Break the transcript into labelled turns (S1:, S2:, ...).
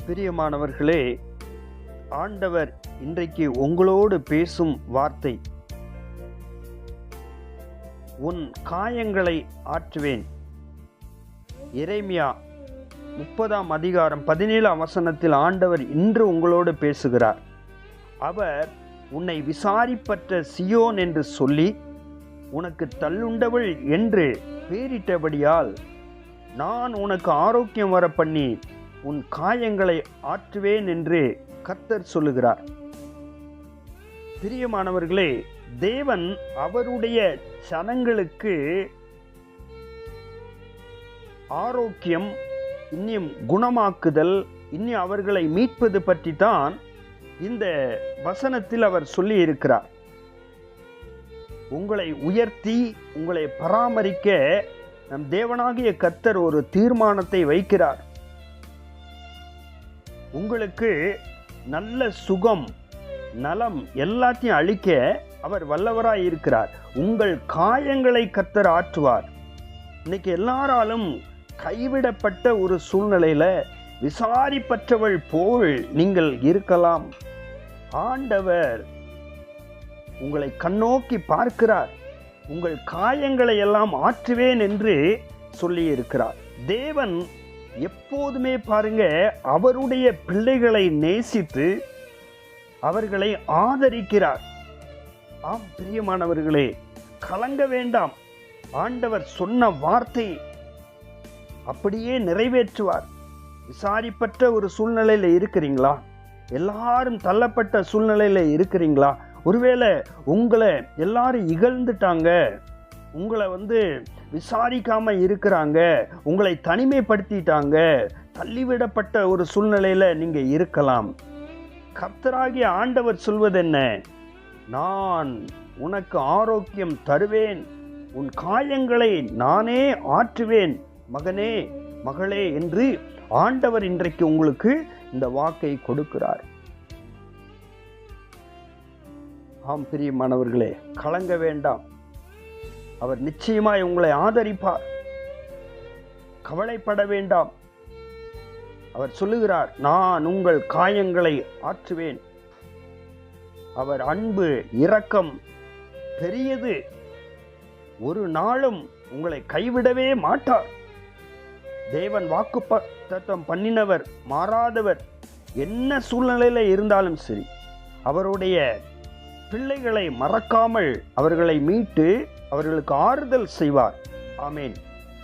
S1: பிரியமானவர்களே, ஆண்டவர் இன்றைக்கு உங்களோடு பேசும் வார்த்தை, உன் காயங்களை ஆற்றுவேன். எரேமியா 30 அதிகாரம் 17 வசனத்தில் ஆண்டவர் இன்று உங்களோடு பேசுகிறார். அவர் உன்னை விசாரிப்பற்ற சியோன் என்று சொல்லி உனக்கு தள்ளுண்டவள் என்று பேரிட்டபடியால் நான் உனக்கு ஆரோக்கியம் வர பண்ணி உன் காயங்களை ஆற்றுவேன் என்று கர்த்தர் சொல்லுகிறார். பிரியமானவர்களே, தேவன் அவருடைய ஜனங்களுக்கு ஆரோக்கியம், இன்னும் குணமாக்குதல், இன்னும் அவர்களை மீட்பது பற்றி தான் இந்த வசனத்தில் அவர் சொல்லி இருக்கிறார். உங்களை உயர்த்தி உங்களை பராமரிக்க நம் தேவனாகிய கர்த்தர் ஒரு தீர்மானத்தை வைக்கிறார். உங்களுக்கு நல்ல சுகம், நலம் எல்லாத்தையும் அளிக்க அவர் வல்லவராய் இருக்கிறார். உங்கள் காயங்களை கர்த்தர் ஆற்றுவார். இன்னைக்கு எல்லாராலும் கைவிடப்பட்ட ஒரு சூழ்நிலையில விசாரிப்பற்றவள் போல் நீங்கள் இருக்கலாம். ஆண்டவர் உங்களை கண்ணோக்கி பார்க்கிறார். உங்கள் காயங்களை எல்லாம் ஆற்றுவேன் என்று சொல்லி இருக்கிறார். தேவன் எப்போதுமே பாருங்க, அவருடைய பிள்ளைகளை நேசித்து அவர்களை ஆதரிக்கிறார். ஆம் பிரியமானவர்களே, கலங்க வேண்டாம். ஆண்டவர் சொன்ன வார்த்தை அப்படியே நிறைவேற்றுவார். விசாரிப்பற்ற ஒரு சூழ்நிலையில இருக்கிறீங்களா? எல்லாரும் தள்ளப்பட்ட சூழ்நிலையில இருக்கிறீங்களா? ஒருவேளை உங்களை எல்லாரும் இகழ்ந்துட்டாங்க, உங்களை விசாரிக்காம இருக்கிறாங்க, உங்களை தனிமைப்படுத்திட்டாங்க, தள்ளிவிடப்பட்ட ஒரு சூழ்நிலையில நீங்க இருக்கலாம். கர்த்தராகிய ஆண்டவர் சொல்வது என்ன? நான் உனக்கு ஆரோக்கியம் தருவேன், உன் காயங்களை நானே ஆற்றுவேன், மகனே மகளே என்று ஆண்டவர் இன்றைக்கு உங்களுக்கு இந்த வாக்கை கொடுக்கிறார். ஆம் பிரியமானவர்களே, கலங்க வேண்டாம். அவர் நிச்சயமாய் உங்களை ஆதரிப்பார். கவலைப்பட வேண்டாம். அவர் சொல்லுகிறார், நான் உங்கள் காயங்களை ஆற்றுவேன். அவர் அன்பு, இரக்கம் பெரியது. ஒரு நாளும் உங்களை கைவிடவே மாட்டார். தேவன் வாக்குத்தத்தம் பண்ணினவர், மாறாதவர். என்ன சூழ்நிலையில இருந்தாலும் சரி, அவருடைய பிள்ளைகளை மறக்காமல் அவர்களை மீட்டு அவர்களுக்கு ஆறுதல் செய்வார். ஆமேன்.